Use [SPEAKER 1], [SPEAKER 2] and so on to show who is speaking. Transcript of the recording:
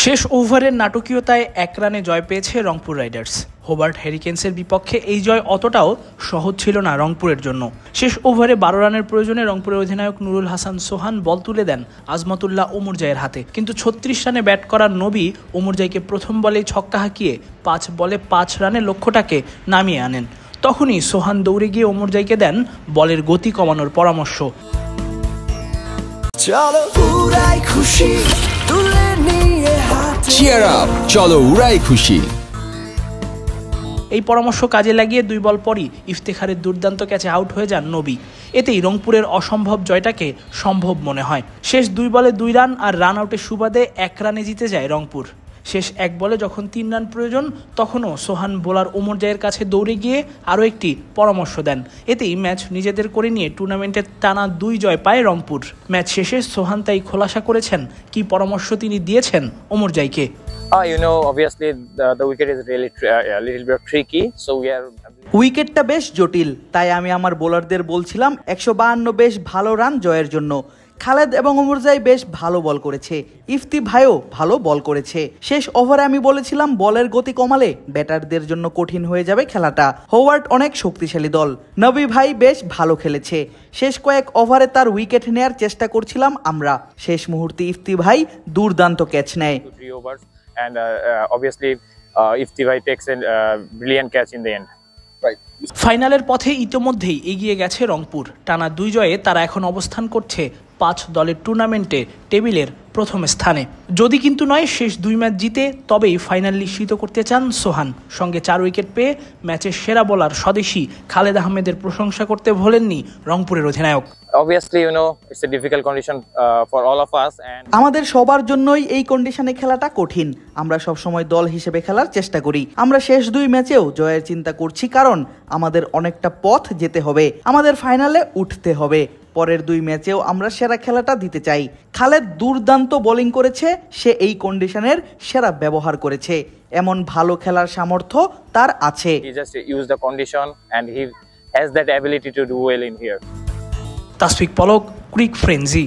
[SPEAKER 1] শেষ ওভারের নাটকীয়তায় 1 রানে জয় পেয়েছে রংপুর রাইডার্স। হোবার্ট হেরিকেন্সের বিপক্ষে এই জয় অতটাও সহজ ছিল না রংপুরের জন্য। শেষ ওভারে 12 রানের প্রয়োজনে রংপুরের অধিনায়ক নুরুল হাসান সোহান বল তুলে দেন আজমতুল্লাহ ওমরজাইয়ের হাতে, কিন্তু 36 রানে ব্যাট করার নবী ওমরজাইকে প্রথম বলেই ছক্কা হাঁকিয়ে 5 বলে 5 রানে লক্ষ্যটাকে নামিয়ে আনেন। তখনই সোহান দৌড়ে গিয়ে ওমরজাইকে দেন বলের গতি কমানোর পরামর্শ।
[SPEAKER 2] চলো উড়াই খুশি।
[SPEAKER 1] এই পরামর্শ কাজে লাগিয়ে 2 বল পরই ইফতেখারের দুর্দান্ত ক্যাচে আউট হয়ে যান নবী। এতেই রংপুরের অসম্ভব জয়টাকে সম্ভব মনে হয়। শেষ 2 বলে 2 রান আর রান আউটের সুবাদে 1 রানে জিতে যায় রংপুর। শেষ 1 বলে যখন 3 রান প্রয়োজন, তখনও সোহান বোলার ওমরজাইয়ের কাছে দৌড়ে গিয়ে আরও একটি পরামর্শ দেন। এতেই ম্যাচ নিজেদের করে নিয়ে টুর্নামেন্টের টানা 2 জয় পায় রংপুর। ম্যাচ শেষে সোহান তাই খোলাসা করেছেন কি পরামর্শ তিনি দিয়েছেন ওমরজাইকে।
[SPEAKER 3] Obviously the wicket is really a little bit tricky, so we are.
[SPEAKER 4] উইকেটটা বেশ জটিল, তাই আমি আমার বোলারদের বলছিলাম 152 বেশ ভালো রান জয়ের জন্য। খালেদ এবং ওমরজাই বেশ ভালো বল করেছে, ইফতি ভাইও ভালো বল করেছে। শেষ ওভারে আমি বলেছিলাম বলের গতি কমালে ব্যাটারদের জন্য কঠিন হয়ে যাবে খেলাটা। হোয়ার্ট অনেক শক্তিশালী দল, নবী ভাই বেশ ভালো খেলেছে। শেষ কয়েক ওভারে তার উইকেট নেয়ার চেষ্টা করছিলাম আমরা। শেষ মুহূর্তে ইফতি ভাই দুর্দান্ত ক্যাচ নেয়।
[SPEAKER 3] And obviously Ifti bhai takes a brilliant catch in the end.
[SPEAKER 1] ফাইনালের পথে ইতোমধ্যেই এগিয়ে গেছে রংপুর। টানা 2 জয়ে তারা এখন অবস্থান করছে 5 দলের টুর্নামেন্টে টেবিলের প্রথম স্থানে। যদি কিন্তু নয় শেষ 2 ম্যাচ জিতে তবেই ফাইনাল নিশ্চিত করতে চান সোহান। সঙ্গে 4 উইকেট পেয়ে ম্যাচের সেরা বোলার স্বদেশি খালেদ আহমেদের প্রশংসা করতে ভোলেননি রংপুরের অধিনায়ক।
[SPEAKER 3] Obviously, it's a difficult condition for all of us, and
[SPEAKER 4] আমাদের সবার জন্যই এই কন্ডিশনে খেলাটা কঠিন। আমরা সব সময় দল হিসেবে খেলার চেষ্টা করি। আমরা শেষ 2 ম্যাচেও জয়ের চিন্তা করছি, কারণ আমাদের অনেকটা পথ যেতে হবে, আমাদের ফাইনালে উঠতে হবে। পরের 2 ম্যাচেও আমরা সেরা খেলাটা দিতে চাই। খালেদ দুর্দান্ত বোলিং করেছে, সে এই কন্ডিশনের সেরা ব্যবহার করেছে। এমন ভালো খেলার সামর্থ্য তার আছে।
[SPEAKER 3] He just used the condition and he has that ability to do well in here.
[SPEAKER 1] Tasfiq Palak, crick frenzy.